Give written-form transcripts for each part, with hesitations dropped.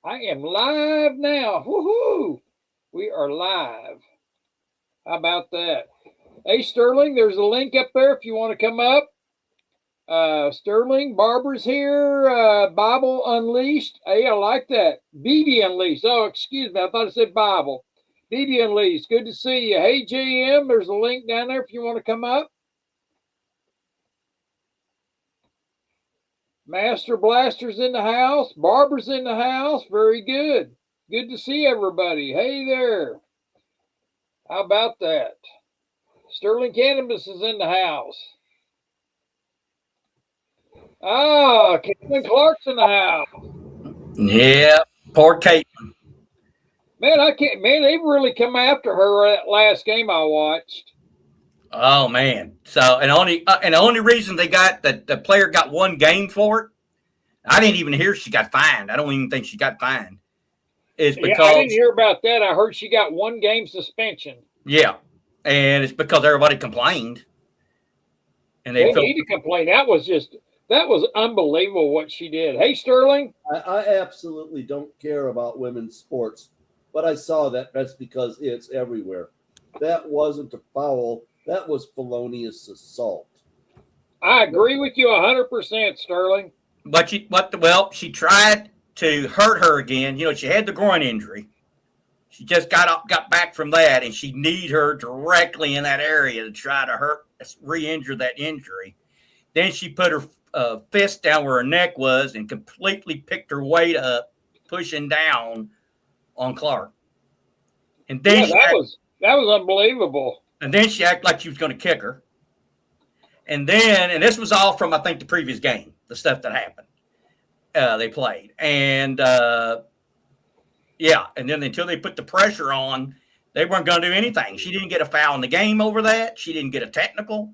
I am live now. Woohoo! We are live. How about that? Hey, Sterling, there's a link up there if you want to come up. Sterling, Barbara's here. Bible Unleashed. Hey, I like that. BB Unleashed. Oh, excuse me. I thought it said Bible. BB Unleashed. Good to see you. Hey, JM, there's a link down there if you want to come up. Master Blaster's in the house. Barbara's in the house. Very good. Good to see everybody. Hey there. How about that? Sterling Cannabis is in the house. Ah, Caitlin Clark's in the house. Yeah, poor Kate. Man, I can't. Man, they really come after her that last game I watched. Oh man. So and the only reason they got that the player got one game for it, I didn't even hear she got fined. I don't even think she got fined. Is Yeah, I didn't because hear about that. I heard she got one game suspension. yeah, and it's because everybody complained, and They they felt need to complain. That was unbelievable what she did. Hey, Sterling. I absolutely don't care about women's sports, but I saw that. That's because it's everywhere. That wasn't a foul. That was felonious assault. I agree with you 100%, Sterling. she tried to hurt her again. You know, she had the groin injury. She just got back from that, and she kneed her directly in that area to try to re-injure that injury. Then she put her fist down where her neck was and completely picked her weight up, pushing down on Clark. And then that was unbelievable. And then she acted like she was going to kick her. And this was all from I think the previous game, the stuff that happened. They played, and and then until they put the pressure on, they weren't going to do anything. She didn't get a foul in the game over that. She didn't get a technical.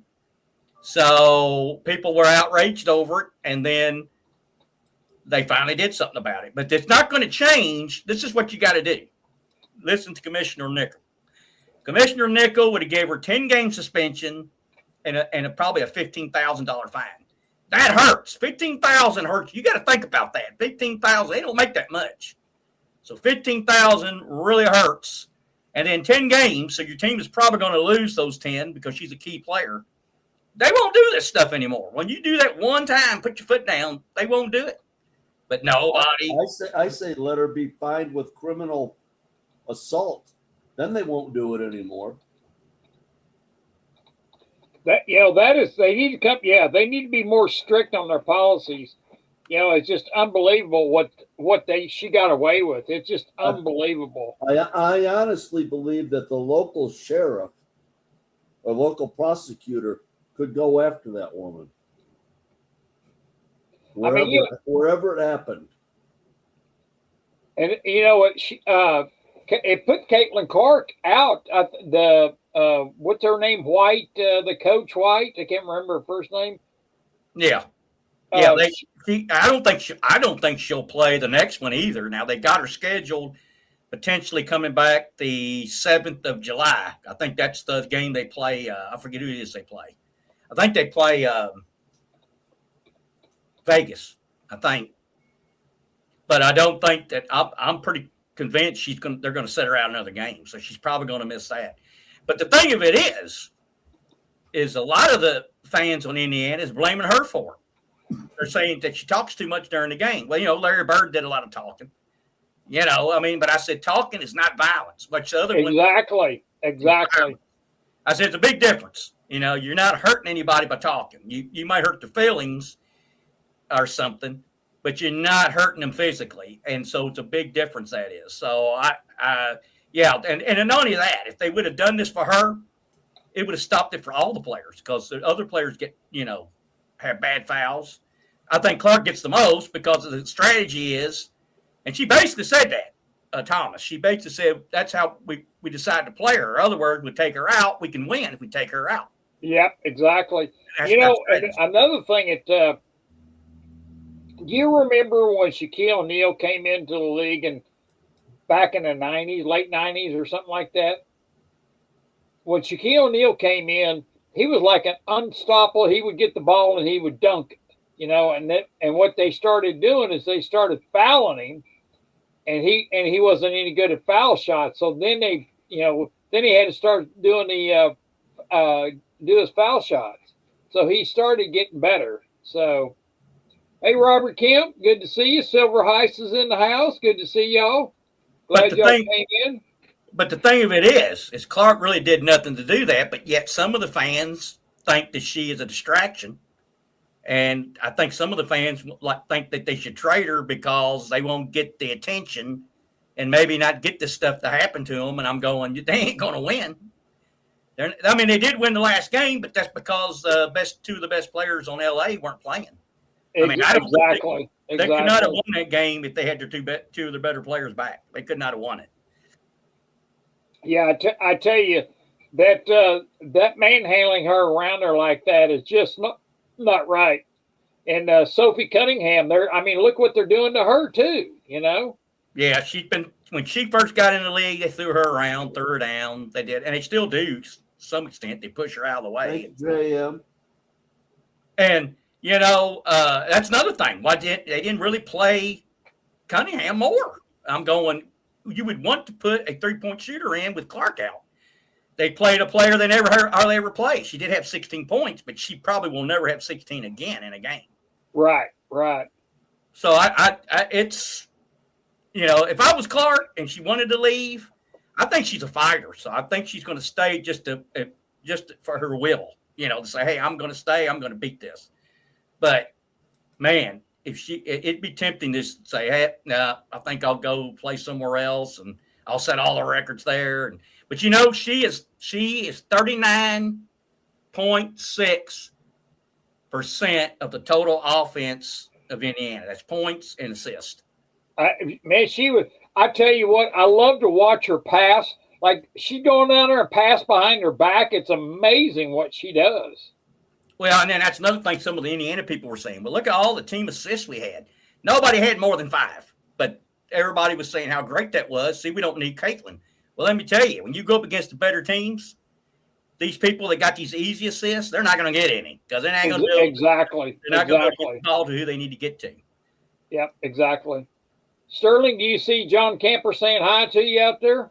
So people were outraged over it, and then they finally did something about it. But it's not going to change. This is what you got to do. Listen to Commissioner Nickel. Commissioner Nickel would have gave her 10-game suspension and probably a $15,000 fine. That hurts. $15,000 hurts. You got to think about that. $15,000. They don't make that much. So $15,000 really hurts. And then 10 games. So your team is probably going to lose those 10 because she's a key player. They won't do this stuff anymore. When you do that one time, put your foot down, they won't do it. But nobody. I say let her be fined with criminal assault. Then they won't do it anymore. They need to come. Yeah, they need to be more strict on their policies. It's just unbelievable what she got away with. It's just unbelievable. I honestly believe that the local sheriff or local prosecutor could go after that woman. Wherever it happened. And you know what? It put Caitlin Clark out. What's her name? White, the coach White. I can't remember her first name. Yeah. Yeah, I don't think she'll play the next one either. Now they got her scheduled, potentially coming back the 7th of July. I think that's the game they play. I forget who it is they play. I think they play Vegas. I think, but I don't think that. I'm pretty convinced they're going to set her out another game, so she's probably going to miss that. But the thing of it is a lot of the fans on Indiana is blaming her for it. They're saying that she talks too much during the game. Well, Larry Bird did a lot of talking. But I said talking is not violence. But the other exactly. I said it's a big difference. You're not hurting anybody by talking. You might hurt their feelings or something, but you're not hurting them physically. And so it's a big difference that is. So and not only that, if they would have done this for her, it would have stopped it for all the players because the other players get, have bad fouls. I think Clark gets the most because of the strategy is, and she basically said that, Thomas. She basically said that's how we decided to play her. In other words, we take her out, we can win if we take her out. Yep, exactly. Another thing, do you remember when Shaquille O'Neal came into the league and back in the 90s, late 90s or something like that? When Shaquille O'Neal came in, he was like an unstoppable. He would get the ball and he would dunk it, and what they started doing is they started fouling him, he wasn't any good at foul shots. So then then he had to start doing do his foul shots. So he started getting better. So, hey, Robert Kemp, good to see you. Silver Heist is in the house. Good to see y'all. Glad y'all came in. But the thing of it is Clark really did nothing to do that, but yet some of the fans think that she is a distraction. And I think some of the fans think that they should trade her because they won't get the attention and maybe not get this stuff to happen to them. And I'm going, they ain't going to win. They did win the last game, but that's because two of the best players on LA weren't playing. I mean, exactly. They could not have won that game if they had their two of the better players back. They could not have won it. Yeah, I tell you that manhandling her around there like that is just not right. And Sophie Cunningham, look what they're doing to her too. Yeah, when she first got in the league, they threw her around, threw her down. They did, and they still do to some extent. They push her out of the way. Thank you, JM. And that's another thing. Why they didn't really play Cunningham more? I'm going. You would want to put a 3-point shooter in with Clark out. They played a player they hardly ever played. She did have 16 points, but she probably will never have 16 again in a game. Right. So it's, if I was Clark and she wanted to leave, I think she's a fighter. So I think she's going to stay just for her will, to say, hey, I'm going to stay. I'm going to beat this. But man, it'd be tempting to say, hey, no, I think I'll go play somewhere else and I'll set all the records there. But she is 39.6% of the total offense of Indiana. That's points and assists. I tell you what, I love to watch her pass. Like she's going down there and pass behind her back. It's amazing what she does. Well, and then that's another thing some of the Indiana people were saying. Well, look at all the team assists we had. Nobody had more than 5, but everybody was saying how great that was. See, we don't need Caitlin. Well, let me tell you, when you go up against the better teams, these people that got these easy assists, they're not going to get any because they're not going to do exactly. They're not going to get the ball to who they need to get to. Yep, exactly. Sterling, do you see John Camper saying hi to you out there?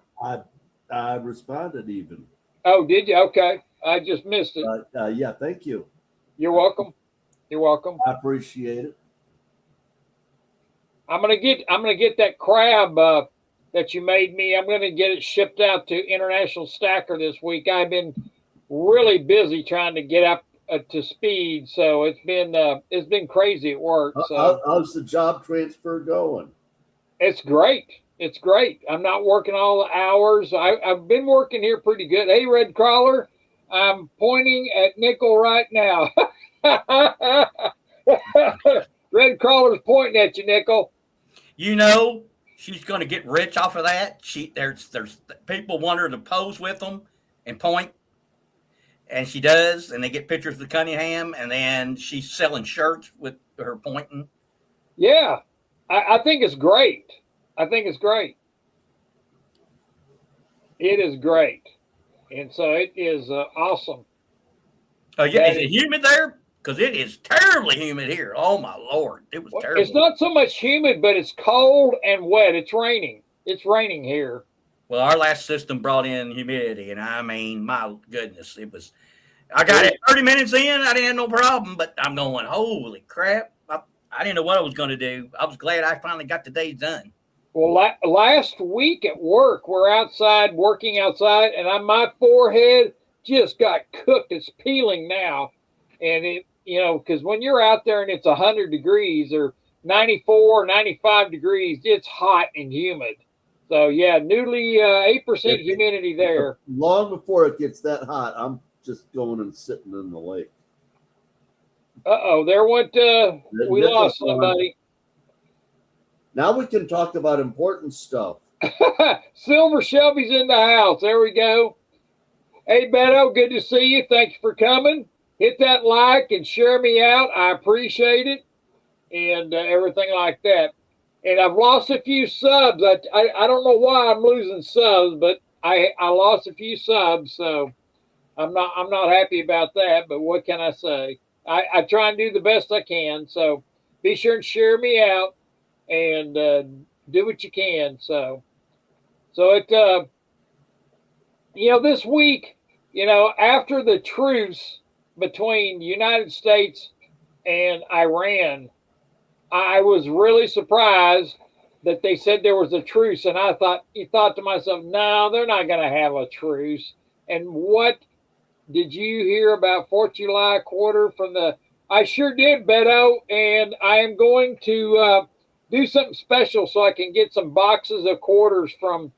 I responded even. Oh, did you? Okay, I just missed it. Yeah, thank you. You're welcome. You're welcome. I appreciate it. I'm gonna get that crab that you made me. I'm gonna get it shipped out to International Stacker this week. I've been really busy trying to get up to speed, so it's been crazy at work. So how's the job transfer going? It's great. It's great. I'm not working all the hours. I've been working here pretty good. Hey, Red Crawler, I'm pointing at Nickel right now. Red Crawler's pointing at you, Nickel. She's going to get rich off of that. There's people want her to pose with them and point, and she does, and they get pictures of the Cunningham, and then she's selling shirts with her pointing. Yeah, I think it's great. I think it's great. It is great, and so it is awesome. Oh yeah, is it humid there? Because it is terribly humid here. Oh my Lord, it was terrible. It's not so much humid, but it's cold and wet. It's raining. It's raining here. Well, our last system brought in humidity, and I mean, my goodness, it was. I got it 30 minutes in. I didn't have no problem, but I'm going, holy crap! I didn't know what I was going to do. I was glad I finally got the day done. Well, last week at work, we're outside, working outside, and my forehead just got cooked. It's peeling now. And because when you're out there and it's 100 degrees or 94, 95 degrees, it's hot and humid. So, yeah, nearly 8% humidity there. Long before it gets that hot, I'm just going and sitting in the lake. Uh-oh, there went, we lost somebody. Now we can talk about important stuff. Silver Shelby's in the house. There we go. Hey, Beto, good to see you. Thank you for coming. Hit that like and share me out. I appreciate it and everything like that. And I've lost a few subs. I don't know why I'm losing subs, but I lost a few subs, so I'm not happy about that. But what can I say? I try and do the best I can. So be sure and share me out and do what you can. So it, this week, after the truce between the United States and Iran, I was really surprised that they said there was a truce, and I thought to myself, no, they're not going to have a truce. And what did you hear about 4th of July quarter from the? I sure did, Beto, and I am going to do something special so I can get some boxes of quarters from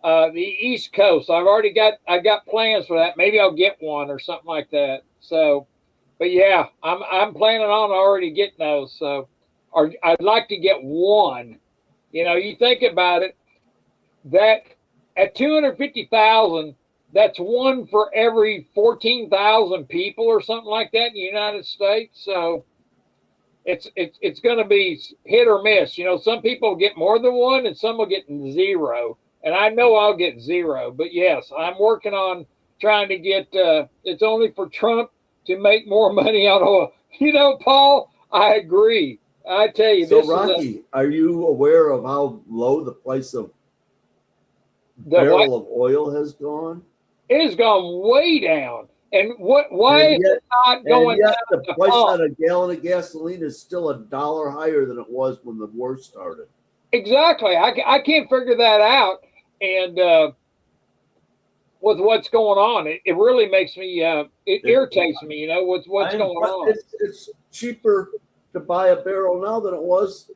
the East Coast. I got plans for that. Maybe I'll get one or something like that. So, but yeah, I'm planning on already getting those. So, or I'd like to get one. You think about it, that at 250,000, that's one for every 14,000 people or something like that in the United States. So it's going to be hit or miss. Some people get more than one and some will get 0. And I know I'll get 0. But yes, I'm working on trying to get, it's only for Trump to make more money on oil. Paul, I agree. I tell you, so Rocky, are you aware of how low the price of barrel of oil has gone? It has gone way down. And why is it not going down? The price on a gallon of gasoline is still $1 higher than it was when the war started. Exactly. I can't figure that out. And with what's going on, it really makes me, it irritates me, what's going on. It's cheaper to buy a barrel now than it was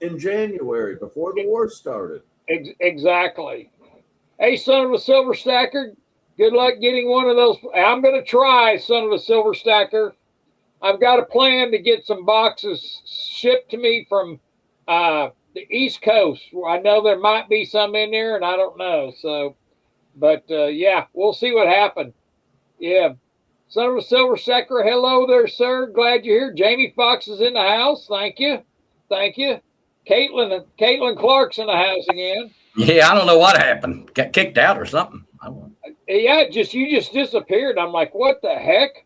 in January before the war started. Exactly. Hey, son of a silver stacker, good luck getting one of those. I'm going to try, son of a silver stacker. I've got a plan to get some boxes shipped to me from the East Coast. I know there might be some in there, and I don't know. So, but yeah, we'll see what happens. Yeah. Son of a silver stacker, hello there, sir. Glad you're here. Jamie Foxx is in the house. Thank you. Caitlin Clark's in the house again. Yeah, I don't know what happened. Got kicked out or something. Yeah, you just disappeared. I'm like, what the heck?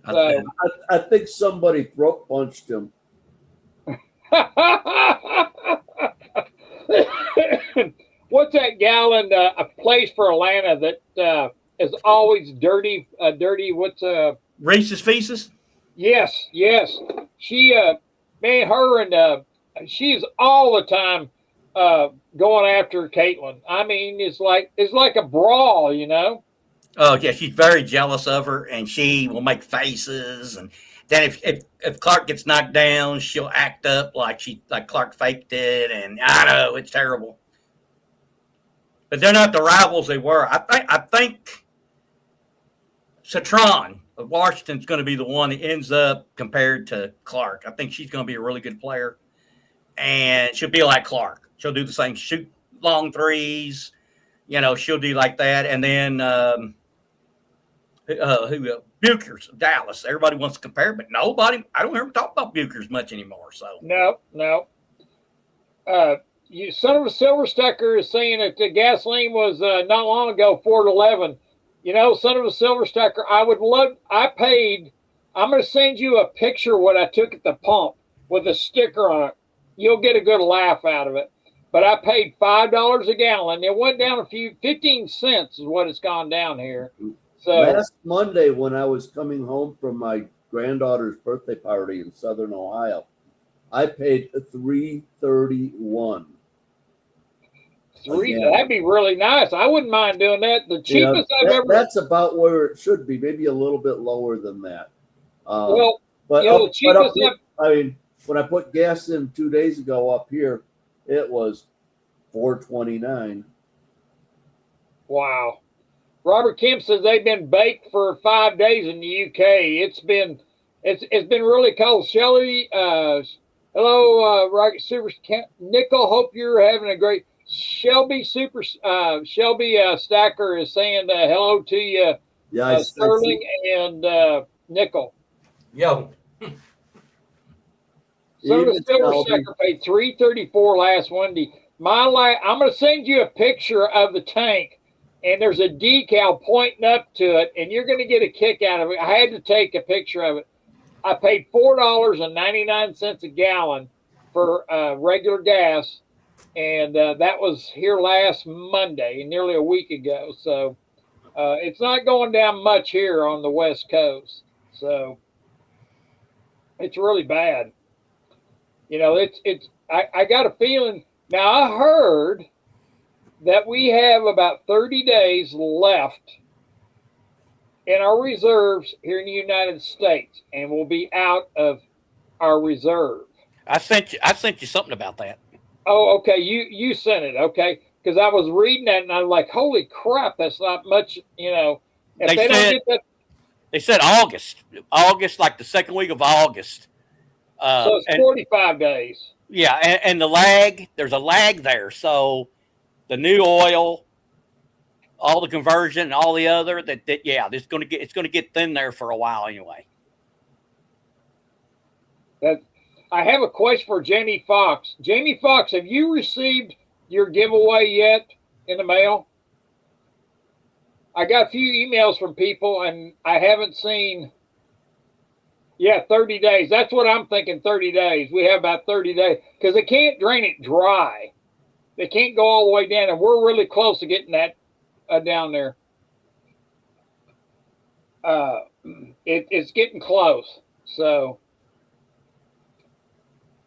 I think somebody throat punched him. What's that gal in a place for Atlanta that is always dirty? What's Reese's Pieces? Yes. She man, her and she's all the time going after Caitlin. I mean, it's like a brawl, Oh yeah, she's very jealous of her, and she will make faces. And then if Clark gets knocked down, she'll act up like Clark faked it. And I know it's terrible, but they're not the rivals they were. I think Citron of Washington's going to be the one that ends up compared to Clark. I think she's going to be a really good player, and she'll be like Clark. She'll do the same, shoot long threes. She'll do like that. And then Buchers of Dallas. Everybody wants to compare, but nobody. I don't hear them talk about Buchers much anymore. So no. You son of a silver stacker is saying that the gasoline was not long ago $4.11. Son of a silver stacker, I'm going to send you a picture of what I took at the pump with a sticker on it. You'll get a good laugh out of it. But I paid $5 a gallon. It went down 15 cents is what it's gone down here. So last Monday when I was coming home from my granddaughter's birthday party in Southern Ohio, I paid $3.31. That'd be really nice. I wouldn't mind doing that. The cheapest I've ever. That's about where it should be. Maybe a little bit lower than that. The cheapest. When I put gas in 2 days ago up here, it was $4.29. Wow. Robert Kemp says they've been baked for 5 days in the UK. It's been really cold. Shelly, hello, Rocket Super Nickel. Hope you're having a great. Shelby Stacker is saying hello to you, Sterling and Nickel. Yo. So the silver stacker paid $3.34 last Monday. I'm going to send you a picture of the tank, and there's a decal pointing up to it, and you're going to get a kick out of it. I had to take a picture of it. I paid $4.99 a gallon, for regular gas, and that was here last Monday, nearly a week ago. So it's not going down much here on the West Coast. So it's really bad. You know, I got a feeling now. I heard that we have about 30 days left in our reserves here in the United States, and we'll be out of our reserve. I sent you something about that. Oh, okay. You sent it, okay? Because I was reading that and I'm like, holy crap, that's not much. You know, if they don't get that. They said August, like the second week of August. So it's 45 days. Yeah, and the lag, there's a lag there. So the new oil, all the conversion, and all the other it's going to get thin there for a while anyway. I have a question for Jamie Foxx. Jamie Foxx, have you received your giveaway yet in the mail? I got a few emails from people and I haven't seen. Yeah, 30 days. That's what I'm thinking, 30 days. We have about 30 days because they can't drain it dry. They can't go all the way down, and we're really close to getting that down there. It's getting close. So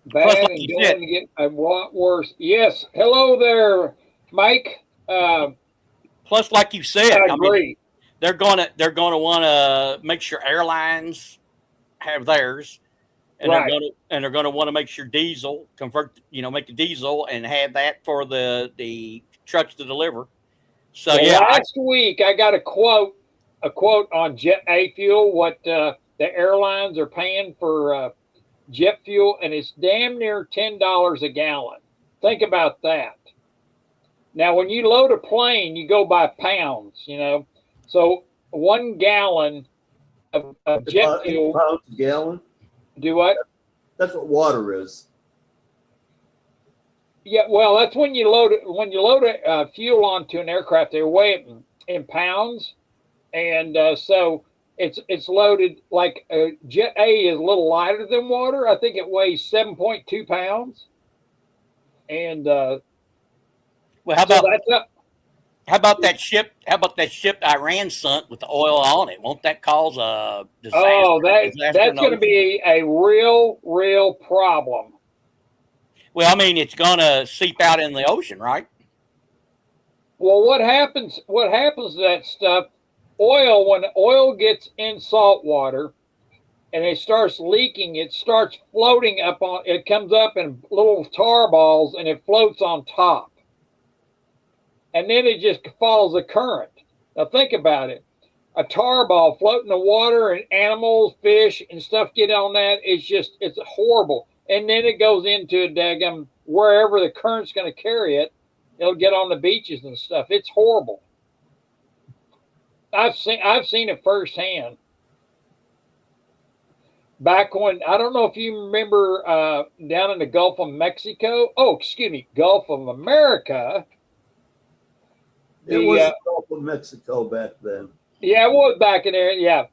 bad Plus, like and you going said, to get a lot worse. Yes. Hello there, Mike. Plus, like you said, I agree. mean, they're gonna want to make sure airlines have theirs, and Right. they're gonna want to make sure diesel make the diesel and have that for the trucks to deliver. So Well, last week I got a quote on Jet A fuel, what the airlines are paying for jet fuel, and it's damn near $10 a gallon. Think about that. Now, when you load a plane, you go by pounds, you know. So 1 gallon of jet fuel. Pounds a gallon. Do what? That's what water is. Yeah, well, that's when you load it. When you load fuel onto an aircraft, they weigh it in pounds, and so it's loaded like Jet A is a little lighter than water. I think it weighs 7.2 pounds, and well, how about that ship? How about that ship Iran sunk with the oil on it? Won't that cause a disaster? Oh, that's going to be a real problem. Well, I mean, it's going to seep out in the ocean, right? Well, what happens to that stuff? When oil gets in salt water and it starts leaking, it starts floating up on. It comes up in little tar balls and it floats on top. And then it just follows the current. Now think about it. A tar ball floating in the water and animals, fish, and stuff get on that. It's horrible. And then it goes into a daggum wherever the current's going to carry it. It'll get on the beaches and stuff. It's horrible. I've seen it firsthand. Back when, I don't know if you remember down in the Gulf of Mexico. Oh, excuse me, Gulf of America. It was the Gulf of Mexico back then. Yeah, it was back in there. Yeah.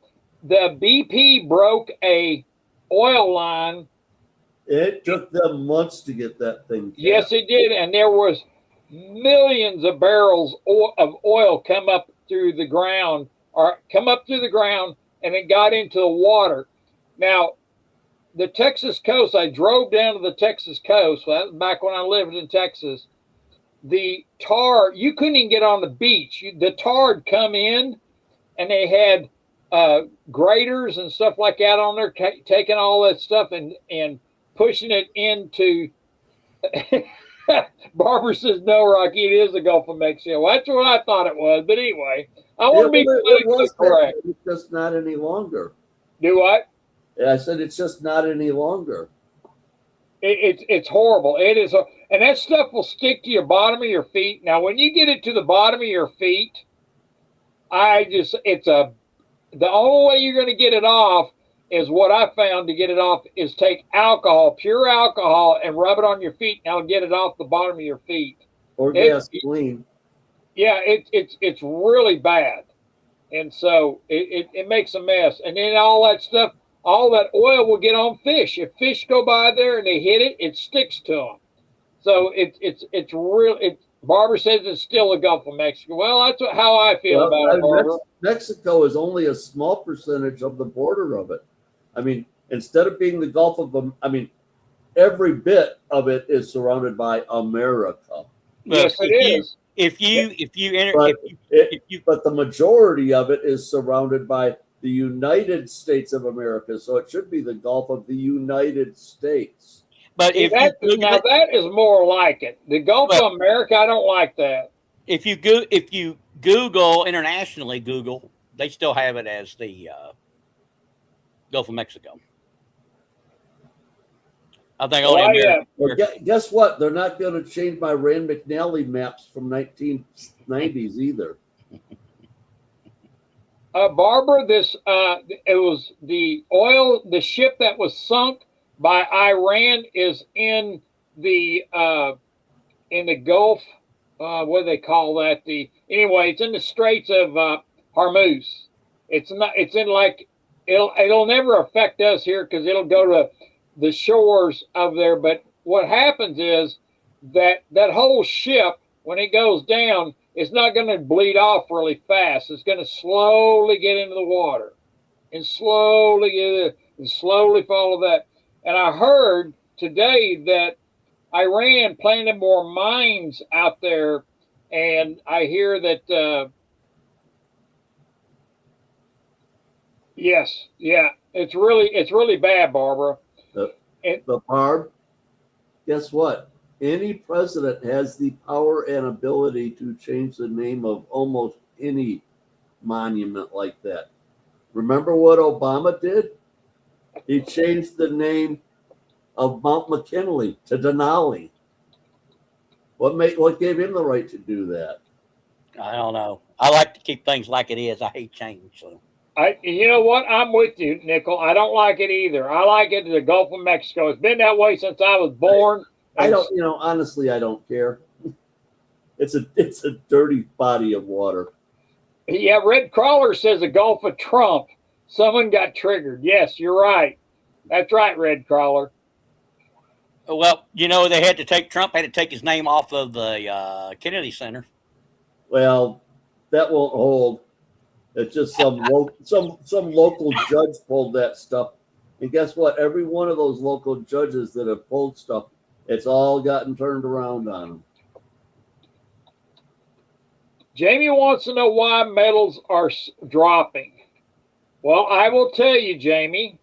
The BP broke a oil line. It took them months to get that thing. Yes, it did. And there was millions of barrels of oil come up through the ground, and it got into the water. Now, the Texas coast, I drove down to the Texas coast. That was back when I lived in Texas. The tar, you couldn't even get on the beach. The tar had come in, and they had graders and stuff like that on there, taking all that stuff and pushing it into. Barbara says, no, Rocky, it is the Gulf of Mexico. Well, that's what I thought it was. But anyway, I want to be politically correct. It's just not any longer. Do what? Yeah, I said it's just not any longer. It's horrible. It is, and that stuff will stick to your bottom of your feet. Now, when you get it to the bottom of your feet, the only way you're going to get it off is what I found to get it off is take alcohol, pure alcohol, and rub it on your feet. And that'll get it off the bottom of your feet. Or gasoline. Yeah, it's really bad, and so it makes a mess. And then all that stuff all that oil will get on fish. If fish go by there and they hit it, it sticks to them. So it's real. Barbara says it's still the Gulf of Mexico. Well, that's how I feel about it, Barbara. Mexico is only a small percentage of the border of it. I mean, instead of being the Gulf of them, I mean, every bit of it is surrounded by America. Well, Yes, it is. But the majority of it is surrounded by the United States of America. So it should be the Gulf of the United States. But See, that is more like it. The Gulf of America, I don't like that. If you Google internationally, they still have it as the Gulf of Mexico. I think only America. Well, guess what? They're not going to change my Rand McNally maps from 1990s either. Barbara, it was the ship that was sunk by Iran is in the Gulf. What do they call that? Anyway, it's in the Straits of Hormuz. It's in like it'll never affect us here because it'll go to the shores of there. But what happens is that whole ship, when it goes down, it's not going to bleed off really fast. It's going to slowly get into the water and slowly follow that. And I heard today that Iran planted more mines out there, and I hear that yes, yeah, it's really bad, Barbara. But Barb, guess what? Any president has the power and ability to change the name of almost any monument like that. Remember what Obama did? He changed the name of Mount McKinley to Denali. What gave him the right to do that? I don't know. I like to keep things like it is. I hate change. So. You know what? I'm with you, Nickel. I don't like it either. I like it in the Gulf of Mexico. It's been that way since I was born. I don't, honestly, I don't care. It's a dirty body of water. Yeah, Red Crawler says the Gulf of Trump. Someone got triggered. Yes, you're right. That's right, Red Crawler. Well, Trump had to take his name off of the Kennedy Center. Well, that won't hold. It's just some local judge pulled that stuff. And guess what? Every one of those local judges that have pulled stuff, it's all gotten turned around on them. Jamie wants to know why metals are dropping. Well, I will tell you, Jamie.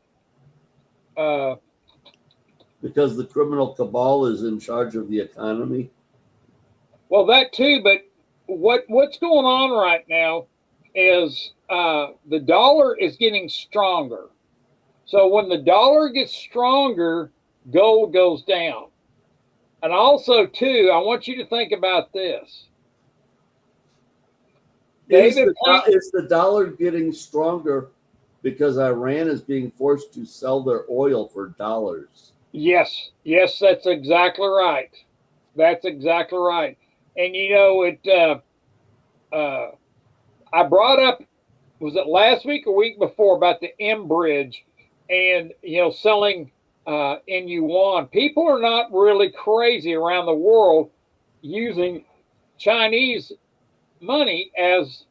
Because the criminal cabal is in charge of the economy. Well, that too, but what's going on right now is the dollar is getting stronger. So when the dollar gets stronger, gold goes down. And also, too, I want you to think about this. Is the dollar getting stronger because Iran is being forced to sell their oil for dollars? Yes, that's exactly right. That's exactly right. And I brought up, was it last week or week before, about the M Bridge and selling in yuan. People are not really crazy around the world using Chinese money as.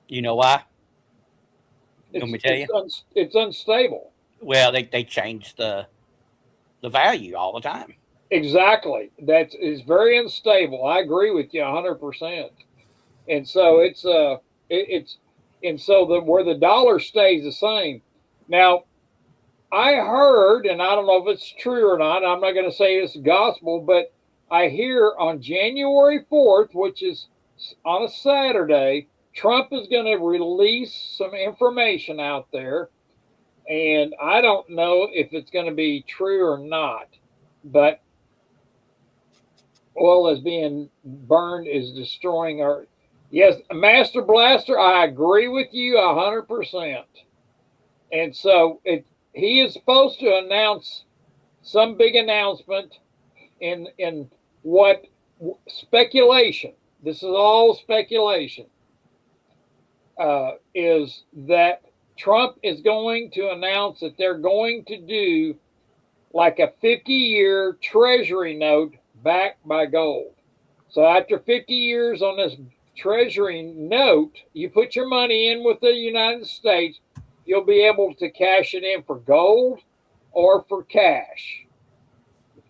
You know why? Let me tell you. It's unstable. Well, they change the value all the time. Exactly. That is very unstable. I agree with you 100%. And so where the dollar stays the same. Now, I heard, and I don't know if it's true or not, I'm not going to say it's gospel, but I hear on January 4th, which is on a Saturday, Trump is going to release some information out there. And I don't know if it's going to be true or not, but oil is being burned is destroying our. Yes, Master Blaster, I agree with you 100%. And so he is supposed to announce some big announcement in what speculation. This is all speculation. Is that Trump is going to announce that they're going to do like a 50-year treasury note backed by gold. So after 50 years on this treasury note, you put your money in with the United States, you'll be able to cash it in for gold or for cash.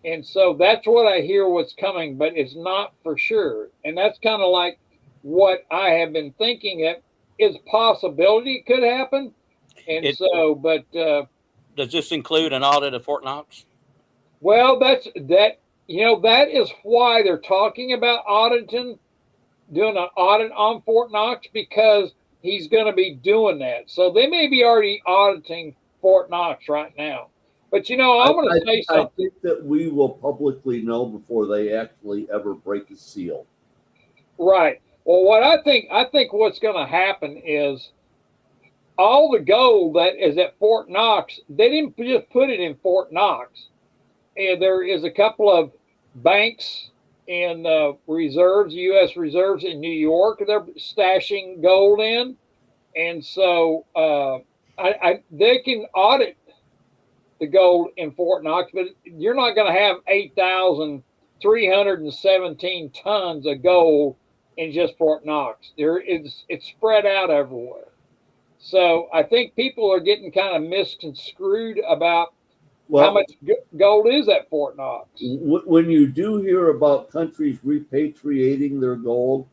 And so that's what I hear what's coming, but it's not for sure. And that's kind of like what I have been thinking it is possibility it could happen. And It- so, but Does this include an audit of Fort Knox? well, that that is why they're talking about auditing, doing an audit on Fort Knox, because he's going to be doing that. So they may be already auditing Fort Knox right now. But I'm going to say I something. think that we will publicly know before they actually ever break a seal. Right. Well, what I think what's going to happen is all the gold that is at Fort Knox, they didn't just put it in Fort Knox. And there is a couple of banks and reserves, U.S. reserves in New York, they're stashing gold in. And so they can audit the gold in Fort Knox, but you're not going to have 8,317 tons of gold in just Fort Knox. It's spread out everywhere. So I think people are getting kind of misconstrued about how much gold is at Fort Knox. When you do hear about countries repatriating their gold,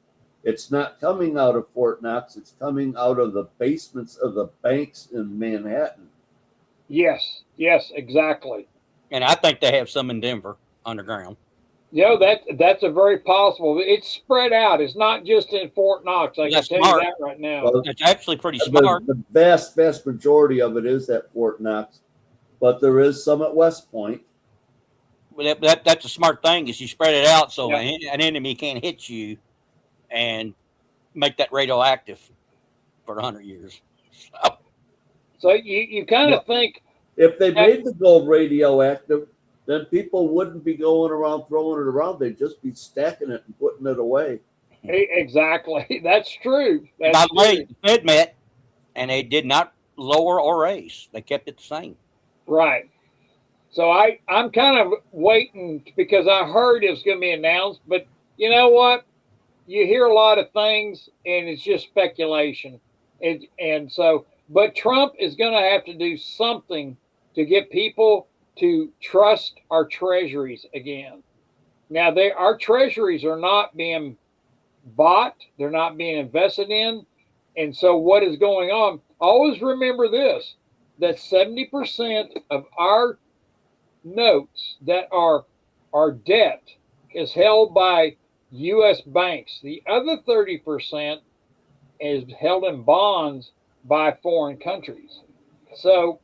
it's not coming out of Fort Knox. It's coming out of the basements of the banks in Manhattan. Yes, exactly. And I think they have some in Denver underground. That's a very possible. It's spread out. It's not just in Fort Knox. I can That's tell smart. you that right now. Well, It's actually pretty smart. The vast majority of it is at Fort Knox, but there is some at West Point. But that's a smart thing is you spread it out so Yeah. an enemy can't hit you and make that radioactive for 100 years. So you kind of think, If they made the gold radioactive, then people wouldn't be going around throwing it around. They'd just be stacking it and putting it away. exactly. That's true. By That's the way, true. the Fed met and they did not lower or raise. They kept it the same. Right. So I'm kind of waiting because I heard it was going to be announced, but you know what? You hear a lot of things and it's just speculation. But Trump is going to have to do something to get people to trust our treasuries again. Now, our treasuries are not being bought. They're not being invested in. And so what is going on? Always remember this, that 70% of our notes that are our debt is held by U.S. banks. The other 30% is held in bonds by foreign countries. So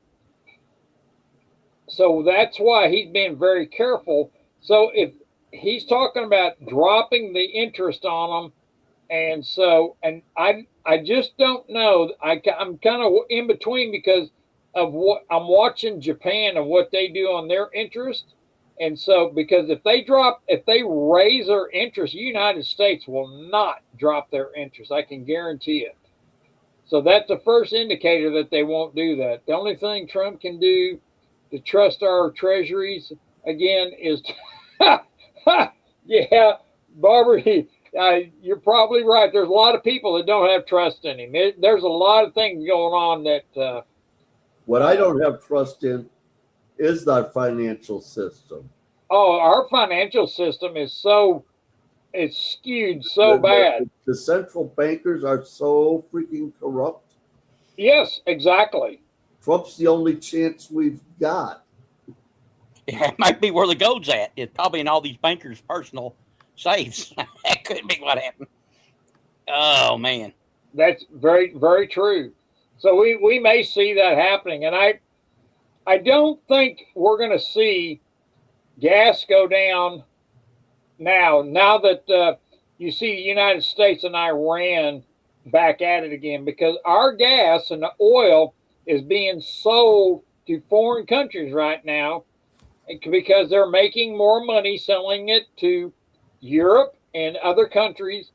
that's why he's being very careful. So if he's talking about dropping the interest on them, and I just don't know. I'm kind of in between because of what I'm watching Japan and what they do on their interest. And so, because if they raise their interest, the United States will not drop their interest. I can guarantee it. So that's the first indicator that they won't do that. The only thing Trump can do to trust our treasuries again is, yeah, Barbara, you're probably right. There's a lot of people that don't have trust in him. There's a lot of things going on that. What I don't have trust in is the financial system. Oh, our financial system is it's skewed so bad. The central bankers are so freaking corrupt. Yes, exactly. Trump's the only chance we've got. Yeah, it might be where the gold's at. It's probably in all these bankers' personal safes. That could be what happened. Oh, man. That's very, very true. So we may see that happening. And I don't think we're going to see gas go down now that you see the United States and Iran back at it again, because our gas and the oil is being sold to foreign countries right now because they're making more money selling it to Europe and other countries.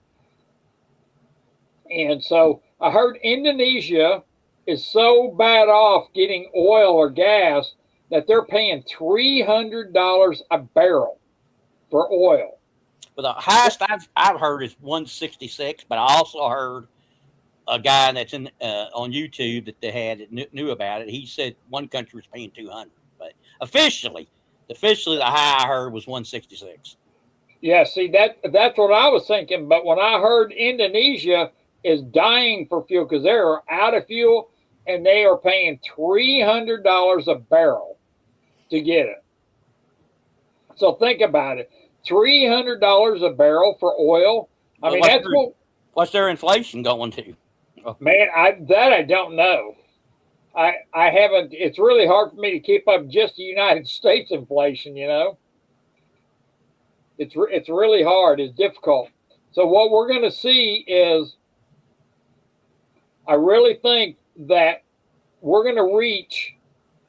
And so I heard Indonesia is so bad off getting oil or gas that they're paying $300 a barrel for oil. But the highest I've heard is 166. But I also heard a guy that's in on YouTube that they had that knew about it. He said one country was paying 200, but officially the high I heard was 166. Yeah, see that's what I was thinking. But when I heard Indonesia is dying for fuel because they're out of fuel and they are paying $300 a barrel to get it. So think about it: $300 a barrel for oil. I mean, that's what's their inflation going to? Man, I don't know. I haven't. It's really hard for me to keep up just the United States inflation. You know, it's really hard. It's difficult. So what we're going to see is, I really think that we're going to reach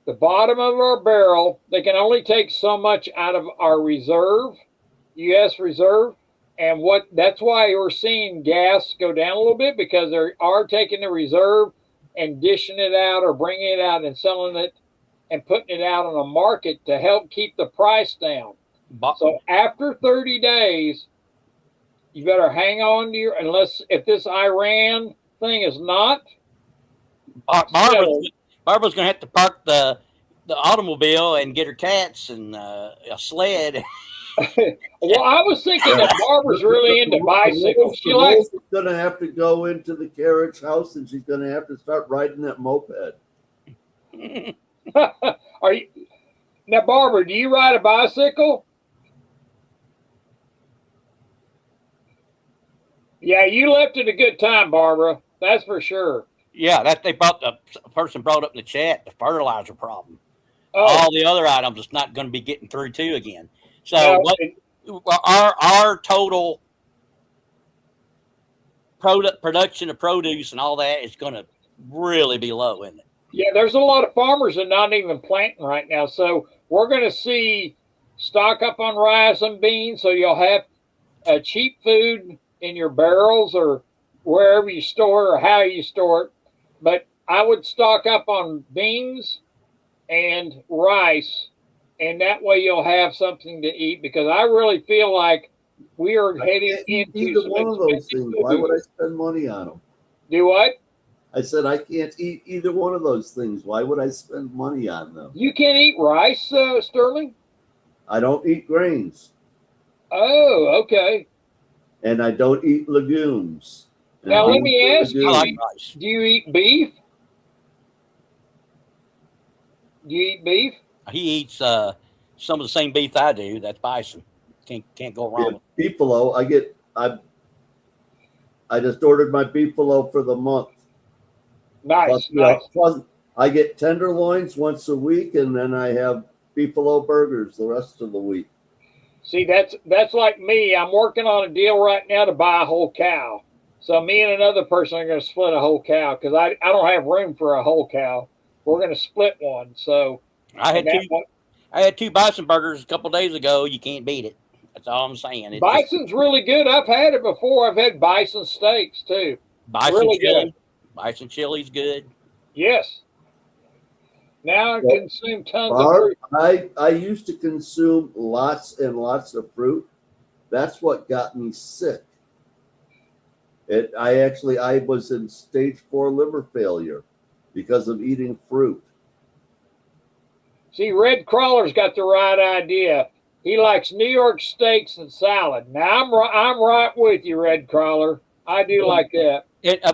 the bottom of our barrel. They can only take so much out of our reserve, U.S. reserve. And that's why we're seeing gas go down a little bit, because they are taking the reserve and dishing it out or bringing it out and selling it and putting it out on the market to help keep the price down. So after 30 days, you better hang on to if this Iran thing is not. Barbara's going to have to park the automobile and get her cats and a sled. Well, I was thinking that Barbara's really into bicycles. She likes. She's going to have to go into the carriage house, and she's going to have to start riding that moped. Are you now, Barbara? Do you ride a bicycle? Yeah, you left at a good time, Barbara. That's for sure. Yeah, the person brought up in the chat the fertilizer problem. Oh. All the other items it's not going to be getting through to again. So our total production of produce and all that is going to really be low, isn't it? Yeah, there's a lot of farmers that are not even planting right now. So we're going to see stock up on rice and beans, so you'll have cheap food in your barrels or wherever you store or how you store it. But I would stock up on beans and rice, and that way you'll have something to eat, because I really feel like we are heading into either one of those things. Why would I spend money on them? Do what? I said I can't eat either one of those things. Why would I spend money on them? You can't eat rice, Sterling? I don't eat grains. Oh, okay. And I don't eat legumes. Now let me ask you, rice. Do you eat beef? Do you eat beef? He eats some of the same beef I do. That's bison. Can't go wrong. Yeah, beefalo. I just ordered my beefalo for the month. Nice. Plus, I get tenderloins once a week, and then I have beefalo burgers the rest of the week. See, that's like me. I'm working on a deal right now to buy a whole cow. So me and another person are going to split a whole cow, because I don't have room for a whole cow. We're going to split one. So I had two bison burgers a couple days ago. You can't beat it. That's all I'm saying. Bison's really good. I've had it before. I've had bison steaks too. Bison really chili. Good. Bison chili's good. Yes. Now I consume tons of fruit. I used to consume lots and lots of fruit. That's what got me sick. I was in stage 4 liver failure because of eating fruit. See, Red Crawler's got the right idea. He likes New York steaks and salad. Now I'm right with you, Red Crawler. I do like that.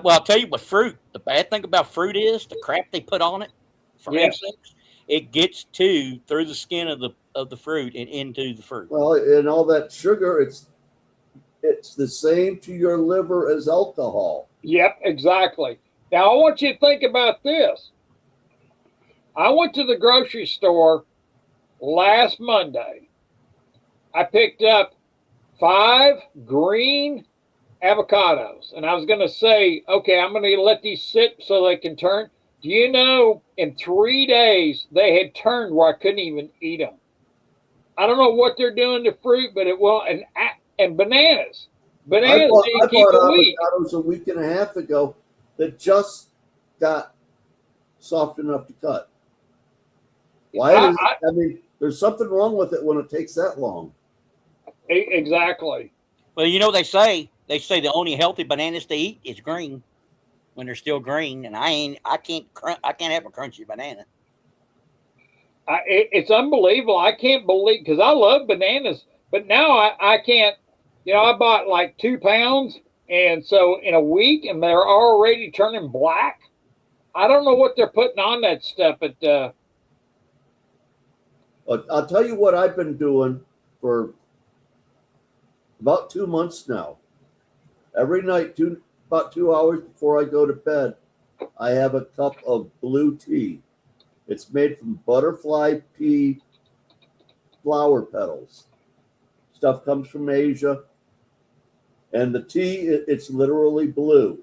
Well, I'll tell you what fruit. The bad thing about fruit is the crap they put on it for insects. It gets through the skin of the fruit and into the fruit. Well, and all that sugar, it's the same to your liver as alcohol. Yep, exactly. Now I want you to think about this. I went to the grocery store last Monday. I picked up 5 green avocados, and I was going to say, okay, I'm going to let these sit so they can turn. Do you know, in 3 days they had turned where I couldn't even eat them. I don't know what they're doing to fruit, but it will. And bananas. I bought keep a week. avocados a week and a half ago that just got soft enough to cut. Why? I mean, there's something wrong with it when it takes that long. Exactly. Well, they say the only healthy bananas to eat is green, when they're still green, and I can't have a crunchy banana. It's unbelievable. I can't believe, because I love bananas, but now I can't. I bought like 2 pounds, and so in a week, and they're already turning black. I don't know what they're putting on that stuff, but I'll tell you what I've been doing for about 2 months now. Every night, about 2 hours before I go to bed, I have a cup of blue tea. It's made from butterfly pea flower petals. Stuff comes from Asia. And the tea, it's literally blue.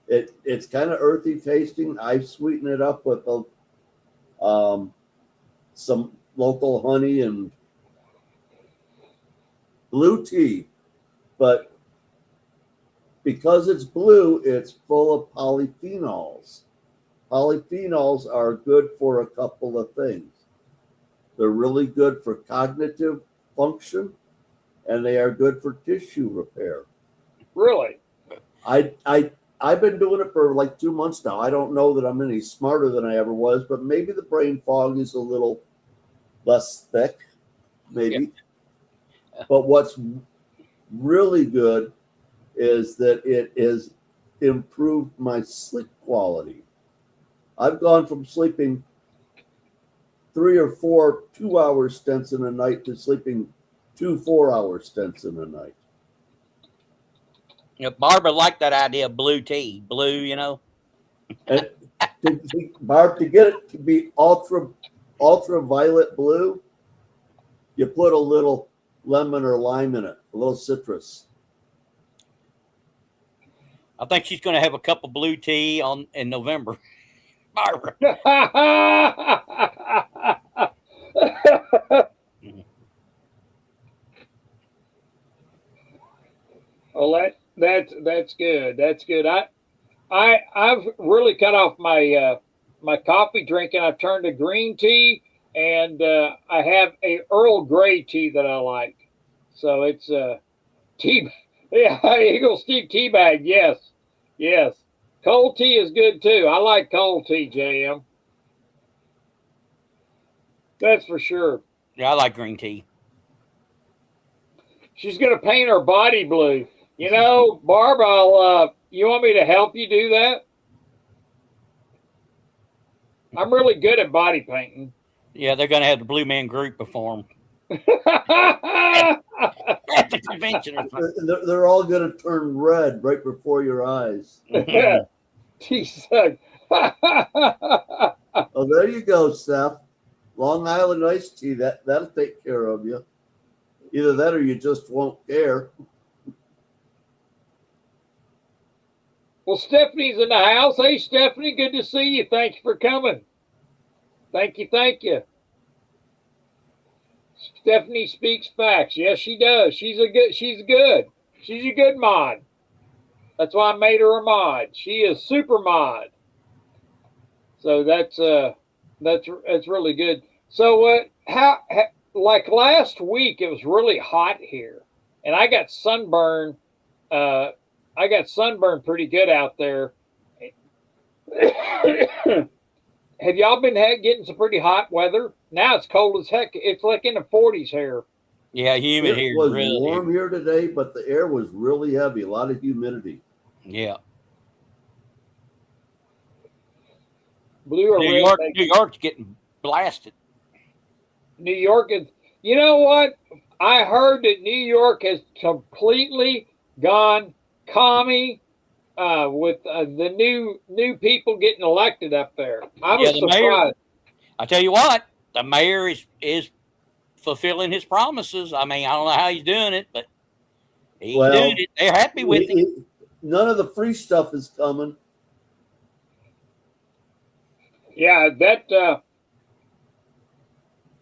It's kind of earthy tasting. I sweeten it up with some local honey and blue tea. But because it's blue, it's full of polyphenols. Polyphenols are good for a couple of things. They're really good for cognitive function, and they are good for tissue repair. Really? I've been doing it for like 2 months now. I don't know that I'm any smarter than I ever was, but maybe the brain fog is a little less thick, maybe. Yeah. But what's really good is that it has improved my sleep quality. I've gone from sleeping 3 or 4 2-hour stints in a night to sleeping 2 4-hour stints in a night. Barbara liked that idea of blue tea. Blue, And Barb, to get it to be ultraviolet blue, you put a little lemon or lime in it, a little citrus. I think she's going to have a cup of blue tea in November. Barbara. Well, that's good. That's good. I've really cut off my my coffee drinking. I've turned to green tea, and I have a Earl Grey tea that I like. So it's tea. Yeah, Eagle Steve tea bag. Yes, yes. Cold tea is good too. I like cold tea, JM. That's for sure. Yeah, I like green tea. She's gonna paint her body blue. Barb, you want me to help you do that? I'm really good at body painting. Yeah, they're going to have the Blue Man Group perform at the convention. They're all going to turn red right before your eyes. Jesus. Oh, there you go, Steph. Long Island iced tea. That'll take care of you. Either that or you just won't care. Well, Stephanie's in the house. Hey, Stephanie, good to see you. Thanks for coming. Thank you. Stephanie speaks facts. Yes, she does. She's good. She's a good mod. That's why I made her a mod. She is super mod. So that's really good. So how like last week it was really hot here, and I got sunburned. I got sunburned pretty good out there. Have y'all been getting some pretty hot weather? Now it's cold as heck. It's like in the 40s here. Yeah, humid here. It was really warm here today, but the air was really heavy. A lot of humidity. Yeah. Blue or New York's getting blasted. New York is. You know what? I heard that New York has completely gone commie with the new people getting elected up there. I was surprised. Mayor, I tell you what, the mayor is fulfilling his promises. I mean, I don't know how he's doing it, but he's doing it. They're happy with him. None of the free stuff is coming. Yeah, that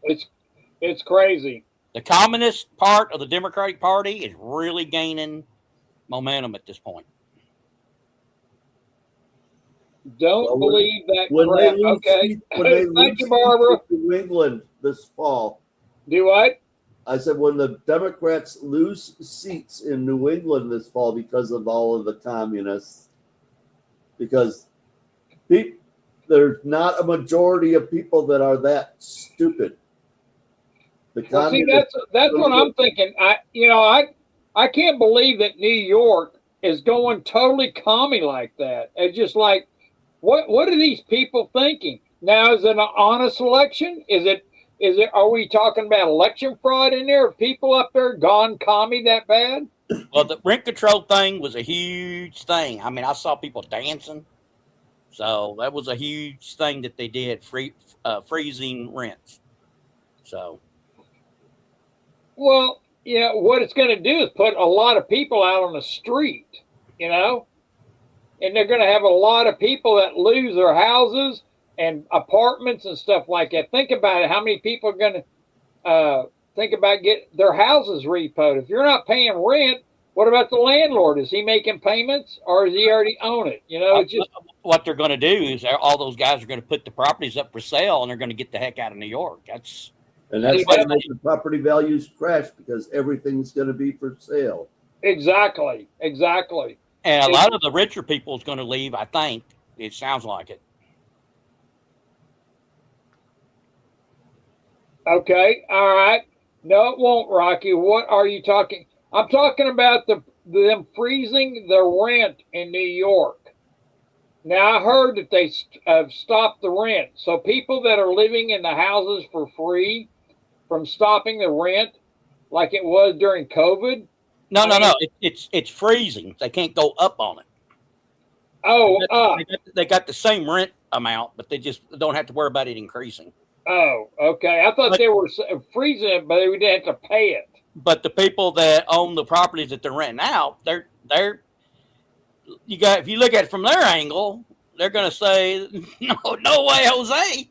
it's crazy. The communist part of the Democratic Party is really gaining momentum at this point. Don't Well, believe that When they crap. lose, Okay. seats- when they Thank lose you, Barbara. seats in New England this fall, Do what? I said when the Democrats lose seats in New England this fall because of all of the communists, because there's not a majority of people that are that stupid. The Well, see, communists, that's what I'm thinking. I can't believe that New York is going totally commie like that. It's just like, what are these people thinking? Now, is it an honest election? Is it? Are we talking about election fraud in there? Are people up there gone commie that bad? Well, the rent control thing was a huge thing. I mean, I saw people dancing. So that was a huge thing that they did, freezing rents. So, Well, what it's going to do is put a lot of people out on the street, you know, and they're going to have a lot of people that lose their houses and apartments and stuff like that. Think about it. How many people are going to think about getting their houses repoed? If you're not paying rent, what about the landlord? Is he making payments or does he already own it? It's just what they're going to do is all those guys are going to put the properties up for sale and they're going to get the heck out of New York. That's why the property values crash, because everything's going to be for sale. exactly. And a lot of the richer people is going to leave. I think it sounds like it. Okay, all right. No, it won't, Rocky. What are you talking? I'm talking about them freezing the rent in New York. Now, I heard that they have stopped the rent. So people that are living in the houses for free from stopping the rent like it was during COVID. No. It's freezing. They can't go up on it. Oh, they got the same rent amount, but they just don't have to worry about it increasing. Oh, okay. I thought they were freezing it, but they didn't have to pay it. But the people that own the properties that they're renting out, if you look at it from their angle, they're going to say, no way, Jose.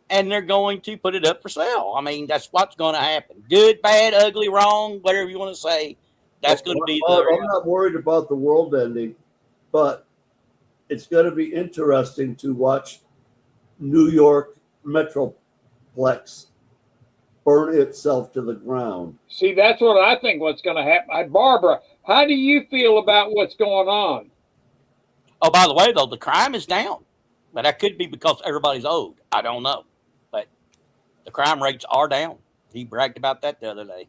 And they're going to put it up for sale. I mean, that's what's going to happen. Good, bad, ugly, wrong, whatever you want to say. That's going to be I'm not worried about the world ending, but it's going to be interesting to watch New York Metroplex burn itself to the ground. See, that's what I think what's going to happen. Barbara, how do you feel about what's going on? Oh, by the way, though, the crime is down. But that could be because everybody's owed. I don't know. But the crime rates are down. He bragged about that the other day.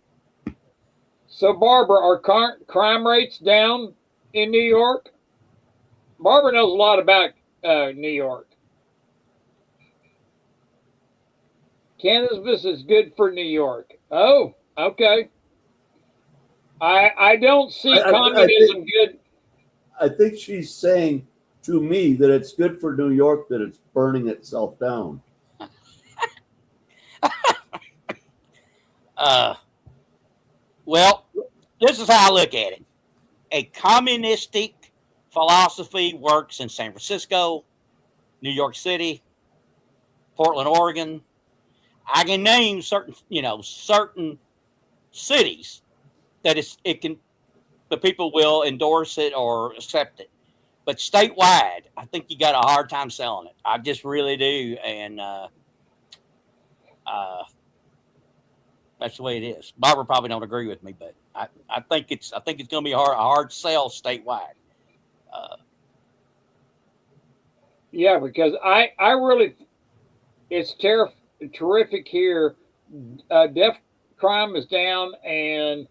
So, Barbara, are crime rates down in New York? Barbara knows a lot about New York. Cannabis is good for New York. Oh, okay. I don't see communism good. I think she's saying to me that it's good for New York that it's burning itself down. Well, this is how I look at it. A communistic philosophy works in San Francisco, New York City, Portland, Oregon. I can name certain cities that the people will endorse it or accept it. But statewide, I think you got a hard time selling it. I just really do, and that's the way it is. Barbara probably don't agree with me, but I think it's going to be a hard sell statewide. Yeah, because I really, it's terrific here. Deaf crime is down, and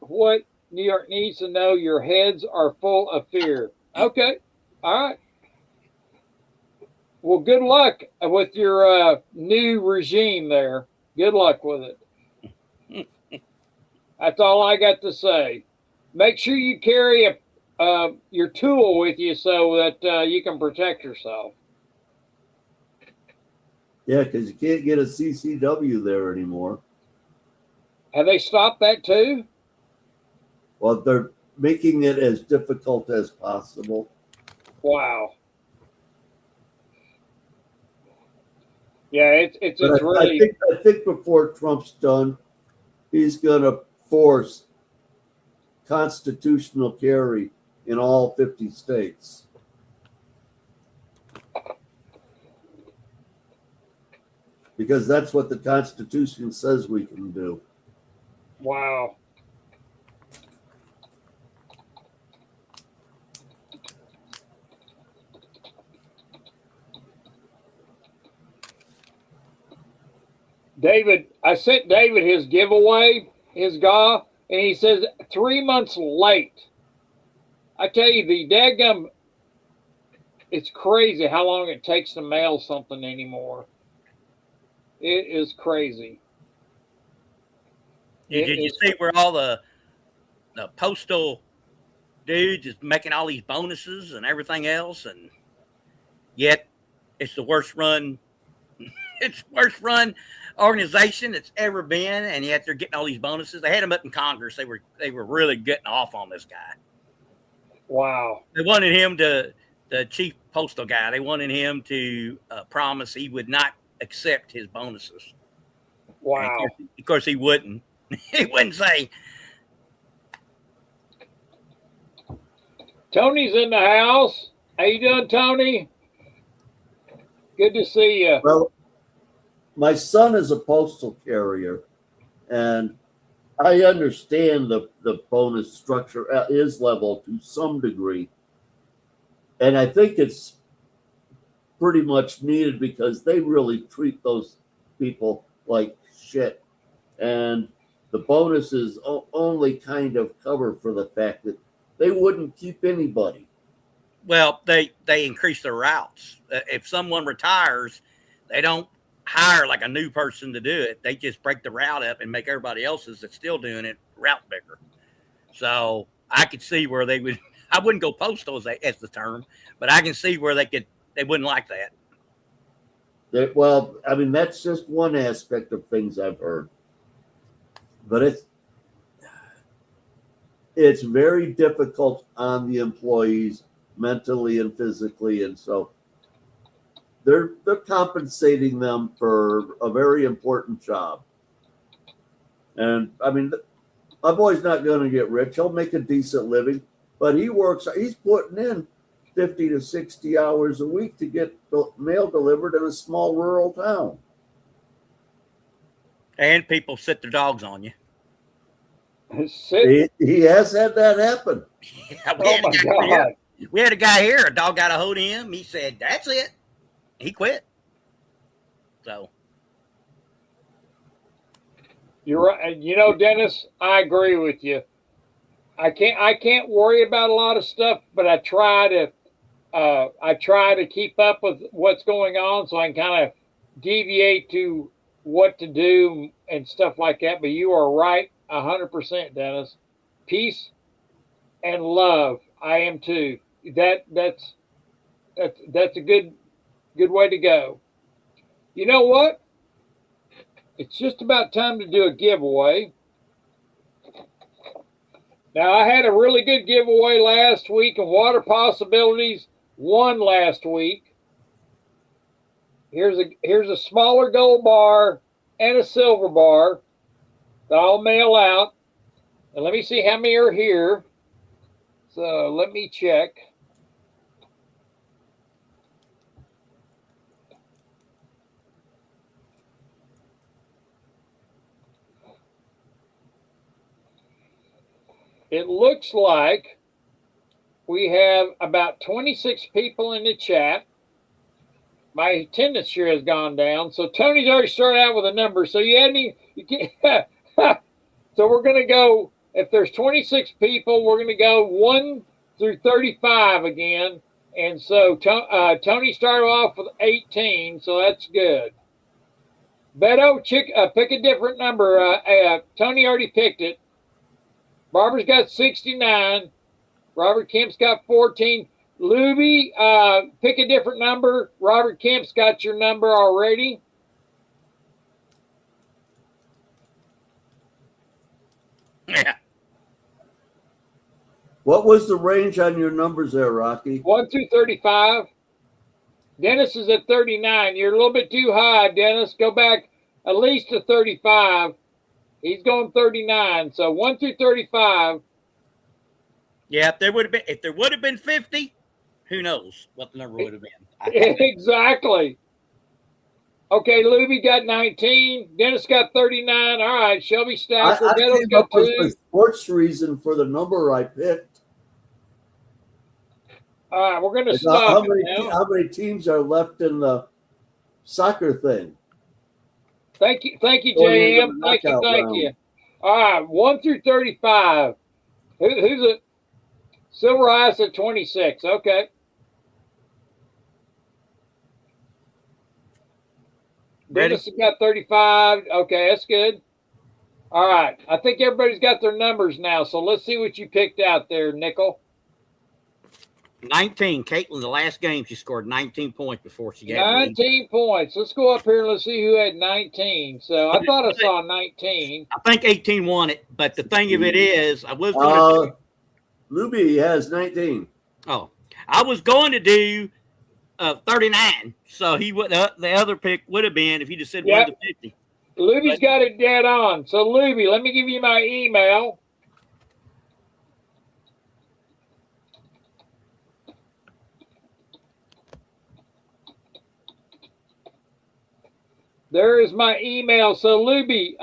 what New York needs to know, your heads are full of fear. Okay, all right. Well, good luck with your new regime there. Good luck with it. That's all I got to say. Make sure you carry your tool with you so that you can protect yourself. Yeah, because you can't get a CCW there anymore. Have they stopped that too? Well, they're making it as difficult as possible. Wow. Yeah, it's really. I think before Trump's done, he's going to force constitutional carry in all 50 states. because that's what the Constitution says we can do. Wow. David, I sent David his giveaway, his GA, and he says 3 months late. I tell you, the daggum, it's crazy how long it takes to mail something anymore. It is crazy. Did you see where all the postal dudes is making all these bonuses and everything else, and yet it's the worst run organization that's ever been, and yet they're getting all these bonuses. They had them up in Congress. They were really getting off on this guy. Wow. They wanted him the chief postal guy. They wanted him to promise he would not accept his bonuses. Wow. And of course, he wouldn't. He wouldn't say. Tony's in the house. How you doing, Tony? Good to see you. Well, my son is a postal carrier, and I understand the bonus structure at his level to some degree. And I think it's pretty much needed because they really treat those people like shit. And the bonuses only kind of cover for the fact that they wouldn't keep anybody. Well, they increase their routes. If someone retires, they don't hire like a new person to do it. They just break the route up and make everybody else's that's still doing it route bigger. So I could see where they would. I wouldn't go postal as the term, but I can see where they wouldn't like that. Well, I mean, that's just one aspect of things I've heard. But it's very difficult on the employees mentally and physically, and so they're compensating them for a very important job. And I mean, my boy's not going to get rich. He'll make a decent living, but he's putting in 50 to 60 hours a week to get the mail delivered in a small rural town. And people sit their dogs on you. He has had that happen. Yeah, Oh my God. We had a guy here, a dog got a hold of him. He said, "That's it." He quit. So You're right. You know, Dennis, I agree with you. I can't worry about a lot of stuff, but I try to keep up with what's going on so I can kind of deviate to what to do and stuff like that. But you are right 100%, Dennis. Peace and love. I am too. That's a good way to go. You know what? It's just about time to do a giveaway. Now, I had a really good giveaway last week, and Water Possibilities won last week. Here's a smaller gold bar and a silver bar that I'll mail out. And let me see how many are here. So let me check. It looks like we have about 26 people in the chat. My attendance here has gone down. So Tony's already started out with a number. So you can't. So we're going to go, if there's 26 people, we're going to go 1 through 35 again. And so Tony started off with 18, so that's good. Beto, pick a different number. Tony already picked it. Barbara's got 69. Robert Kemp's got 14. Luby, pick a different number. Robert Kemp's got your number already. yeah. What was the range on your numbers there, Rocky? 1 through 35. Dennis is at 39. You're a little bit too high, Dennis. Go back at least to 35. He's going 39. So 1 through 35. Yeah, if there would have been 50, who knows what the number would have been. Exactly. Okay, Luby got 19. Dennis got 39. All right, Shelby Stacker. I Dennis came got up with 2. a sports reason for the number I picked. All right, we're going to Like, stop it now. how many teams are left in the soccer thing? Thank you, Going into JM. the Thank you, knockout thank round. you. All right, 1 through 35. Who's it? Silver Ice at 26. Okay. Ready? Dennis has got 35. Okay, that's good. All right. I think everybody's got their numbers now. So let's see what you picked out there, Nickel. 19. Caitlin, the last game, she scored 19 points before she got 19 points. Let's go up here and let's see who had 19. So I thought I saw 19. I think 18 won it, but the thing of it is, I was going to Luby has 19. I was going to do 39. So he would the other pick would have been if he just said 1 to 50. Luby's got it dead on. So Luby, let me give you my email. There is my email. So Luby,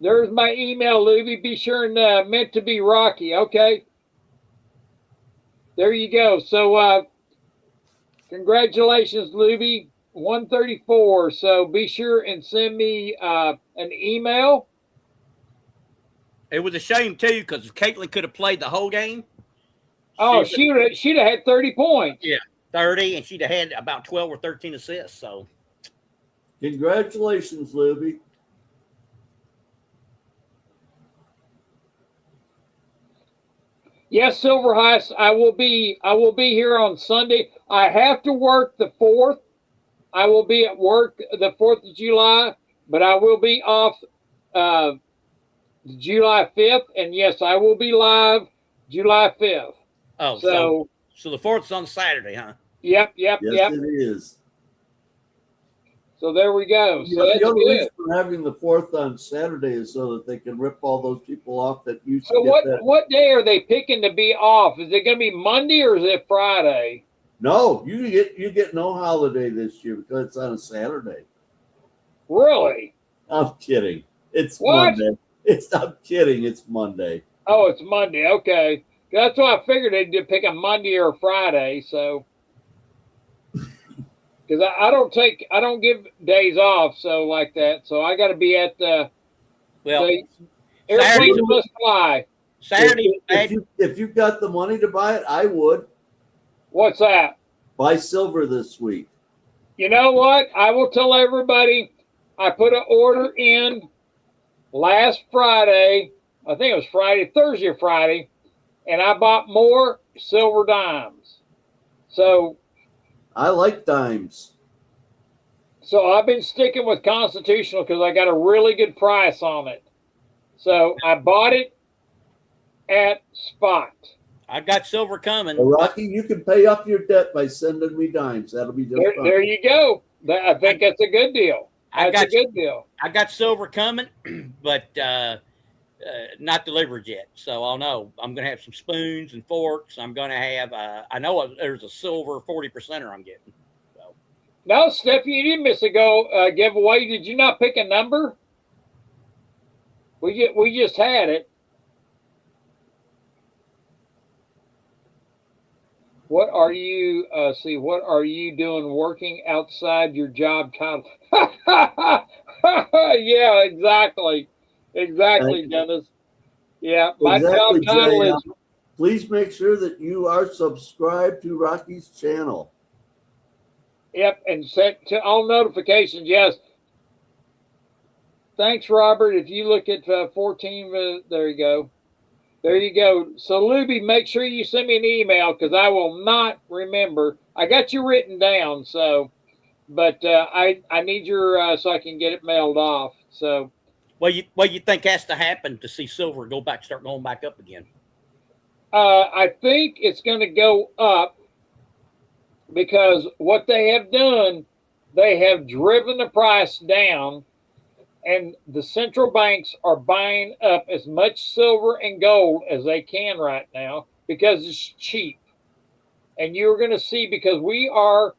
there's my email, Luby. Be sure and meant to be Rocky. Okay. There you go. So congratulations, Luby. 134. So be sure and send me an email. It was a shame too because Caitlin could have played the whole game. Oh, she'd have had 30 points. Yeah, 30, and she'd have had about 12 or 13 assists. So Congratulations, Luby. Yes, Silver Heist, I will be here on Sunday. I have to work the 4th. I will be at work the 4th of July, but I will be off July 5th. And yes, I will be live July 5th. oh, So so the 4th is on Saturday, huh? yep. Yes, it is. So there we go. So The that's only good. reason for having the 4th on Saturday is so that they can rip all those people off that used So to get that. what day are they picking to be off? Is it going to be Monday or is it Friday? No, you get no holiday this year because it's on a Saturday. Really? I'm kidding. It's What? Monday. I'm kidding. It's Monday. Oh, it's Monday. Okay. That's why I figured they'd pick a Monday or a Friday. So, because I don't give days off. So like that. So I got to be at the airplanes must fly. Saturday. If you've got the money to buy it, I would What's that? buy silver this week. You know what? I will tell everybody. I put an order in last Friday. I think it was Thursday or Friday. And I bought more silver dimes. So I like dimes. I've been sticking with Constitutional because I got a really good price on it. So I bought it at spot. I got silver coming. Well, Rocky, you can pay up your debt by sending me dimes. That'll be just fine. There you go. I think that's a good deal. That's a good deal. I got silver coming, but not delivered yet. So I'll know. I'm going to have some spoons and forks. I'm going to have, I know there's a silver 40%er I'm getting. So. No, Steph, you didn't miss a giveaway. Did you not pick a number? We just had it. What are you, what are you doing working outside your job title? Yeah, exactly. Exactly, Dennis. Yeah, my job title is. Please make sure that you are subscribed to Rocky's channel. Yep, and set to all notifications. Yes. Thanks, Robert. If you look at 14, there you go. There you go. So, Luby, make sure you send me an email because I will not remember. I got you written down, so, but I need your so I can get it mailed off. So, what you think has to happen to see silver start going back up again? I think it's going to go up because what they have done, they have driven the price down and the central banks are buying up as much silver and gold as they can right now because it's cheap. And you're going to see, because we are,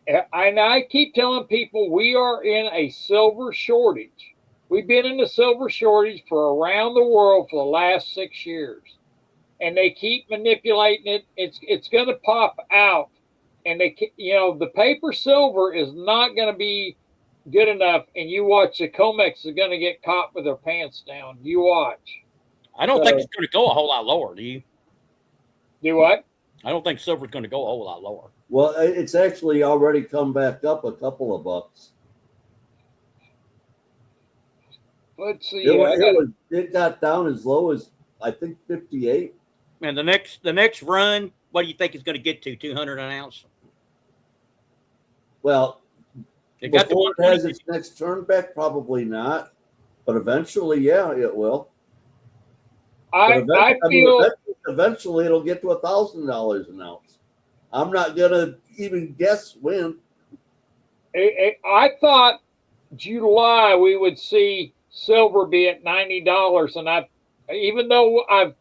and I keep telling people, we are in a silver shortage. We've been in a silver shortage for around the world for the last 6 years, and they keep manipulating it. It's going to pop out, and the paper silver is not going to be good enough. And you watch, the COMEX is going to get caught with their pants down. You watch. I don't think it's going to go a whole lot lower. Do you? Do what? I don't think silver's going to go a whole lot lower. Well, it's actually already come back up a couple of bucks. Let's see. It got down as low as, I think, 58. And the next run, what do you think it's going to get to? 200 an ounce? Well, It got to before it has 120. its next turn back, probably not. But eventually, yeah, it will. I feel Eventually it'll get to $1,000 an ounce. I'm not gonna even guess when. I thought July we would see silver be at $90, and even though I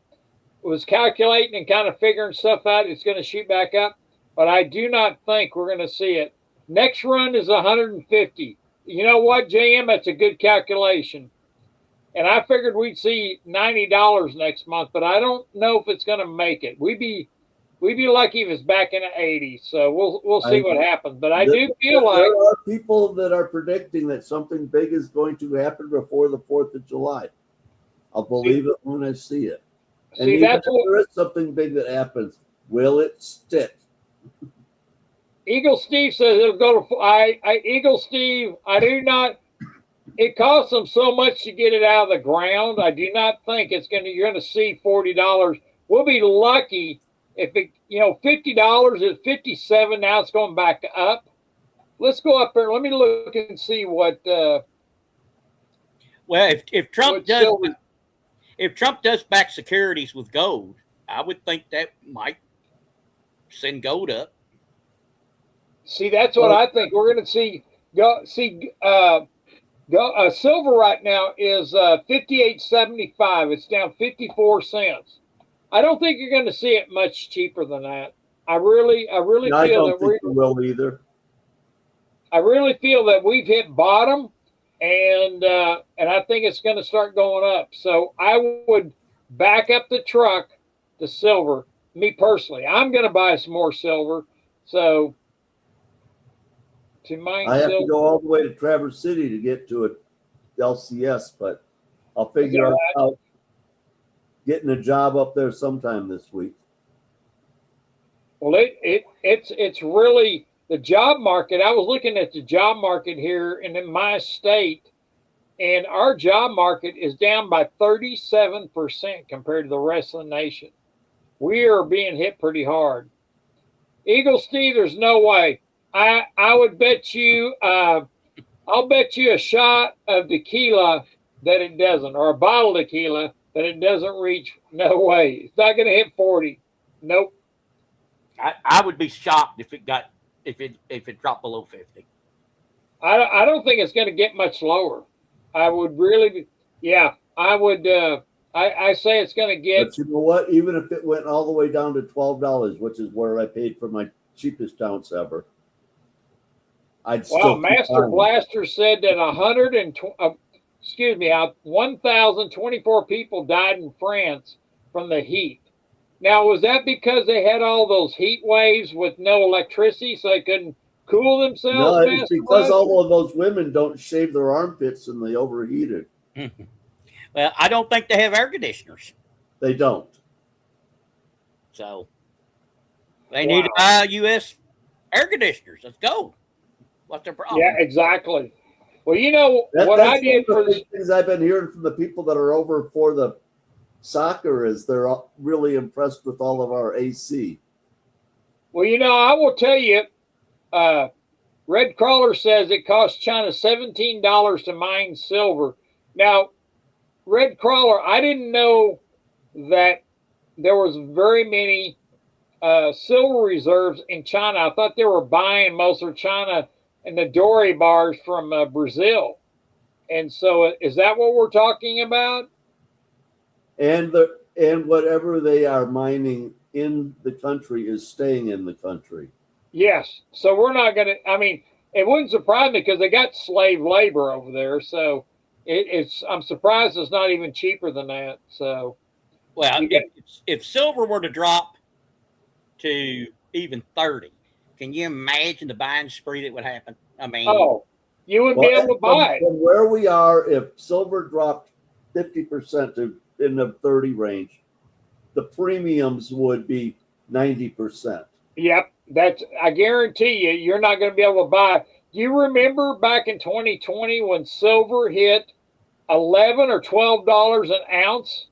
was calculating and kind of figuring stuff out, it's going to shoot back up. But I do not think we're going to see it. Next run is 150. You know what, JM? That's a good calculation. And I figured we'd see $90 next month, but I don't know if it's going to make it. We'd be lucky if it's back in the 80s. So we'll see what happens. But I do feel like there are people that are predicting that something big is going to happen before the 4th of July. I'll believe it when I see it. And see, even that's if there is something big that happens, will it stick? Eagle Steve says it'll go to Eagle Steve. I do not. It costs them so much to get it out of the ground. I do not think you're going to see $40. We'll be lucky if it, $50 is 57. Now it's going back up. Let's go up there. Let me look and see what. Well, if Trump does back securities with gold, I would think that might send gold up. See, that's what I think. We're going to see. Silver right now is $58.75. It's down 54 cents. I don't think you're going to see it much cheaper than that. I really feel I don't that think we will either. I really feel that we've hit bottom, and I think it's going to start going up. So I would back up the truck to silver. Me personally, I'm going to buy some more silver. So. I have to go all the way to Traverse City to get to it, LCS, but I'll figure out getting a job up there sometime this week. Well, it's really the job market. I was looking at the job market here and in my state, and our job market is down by 37% compared to the rest of the nation. We are being hit pretty hard. Eagle Steve, there's no way. I would bet you, I'll bet you a shot of tequila that it doesn't, or a bottle of tequila that it doesn't reach. No way. It's not going to hit 40. Nope. I would be shocked if it dropped below 50. I don't think it's going to get much lower. I would really, I would. I say it's going to get. But you know what? Even if it went all the way down to $12, which is where I paid for my cheapest ounce ever. Master Blaster said that 1,024 people died in France from the heat. Now, was that because they had all those heat waves with no electricity, so they couldn't cool themselves? No, it's because all of those women don't shave their armpits and they overheated. Well, I don't think they have air conditioners. They don't. So they need to buy U.S. air conditioners. Let's go. What's their problem? Yeah, exactly. Well, what I did for the things I've been hearing from the people that are over for the soccer is they're really impressed with all of our AC. Well, I will tell you, Red Crawler says it costs China $17 to mine silver. Now, Red Crawler, I didn't know that there was very many silver reserves in China. I thought they were buying most of China and the Dory bars from Brazil. And so, is that what we're talking about? And whatever they are mining in the country is staying in the country. Yes. So we're not going to. I mean, it wouldn't surprise me because they got slave labor over there. So it's. I'm surprised it's not even cheaper than that. So. Well, if silver were to drop to even 30, can you imagine the buying spree that would happen? I mean, Oh, you wouldn't be able to buy it. From where we are, if silver dropped 50% to in the 30 range, the premiums would be 90%. Yep, I guarantee you, you're not going to be able to buy. Do you remember back in 2020 when silver hit $11 or $12 an ounce,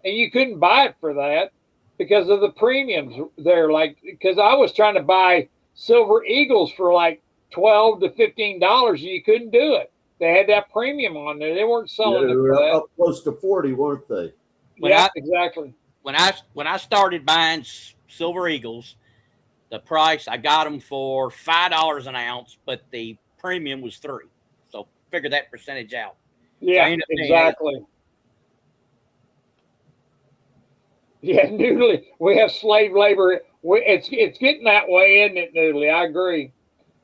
and you couldn't buy it for that because of the premiums there? Like, because I was trying to buy Silver Eagles for like $12 to $15, and you couldn't do it. They had that premium on there. They weren't selling They it were for that. up close to 40, weren't they? Yeah, exactly. When I started buying Silver Eagles, the price I got them for $5 an ounce, but the premium was $3. So figure that percentage out. Yeah, So exactly. Yeah, Noodly, we have slave labor. It's getting that way, isn't it, Noodly? I agree.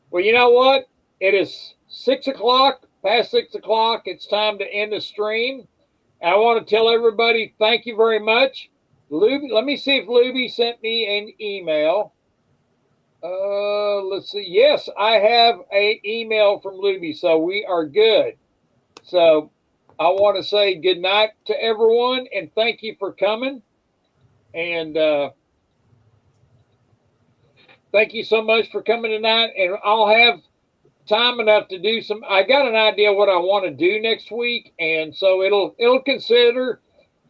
Well, you know what? It is 6 o'clock, past 6 o'clock. It's time to end the stream. And I want to tell everybody thank you very much. Luby, let me see if Luby sent me an email. Let's see. Yes, I have an email from Luby, so we are good. So I want to say good night to everyone and thank you for coming. And thank you so much for coming tonight. And I'll have time enough to do some. I got an idea what I want to do next week, and so it'll consider.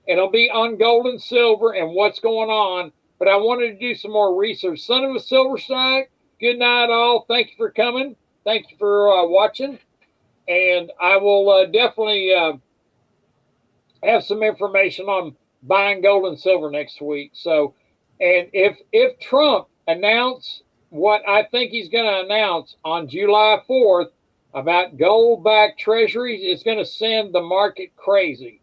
It'll be on gold and silver and what's going on. But I wanted to do some more research. Son of a Silver Strike, good night, all. Thank you for coming. Thank you for watching. And I will definitely have some information on buying gold and silver next week. So, and if Trump announce what I think he's going to announce on July 4th about gold-backed treasuries, it's going to send the market crazy.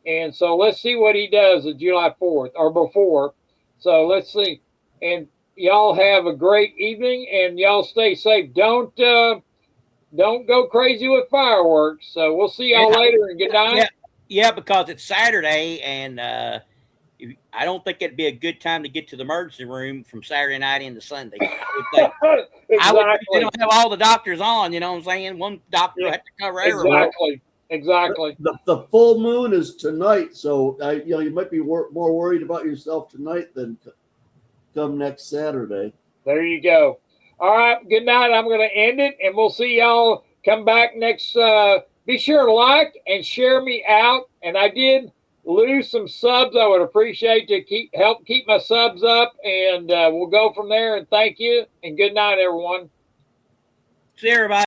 And so let's see what he does at July 4th or before. So let's see. And y'all have a great evening and y'all stay safe. Don't go crazy with fireworks. So we'll see y'all later and good night. Yeah, because it's Saturday and I don't think it'd be a good time to get to the emergency room from Saturday night into Sunday. Exactly. They don't have all the doctors on, you know what I'm saying? One doctor had to cover everyone. Exactly. The full moon is tonight, so you might be more worried about yourself tonight than come next Saturday. There you go. All right. Good night. I'm going to end it, and we'll see y'all. Come back next. Be sure to like and share me out. And I did lose some subs. I would appreciate to help keep my subs up, and we'll go from there. And thank you. And good night, everyone. See everybody.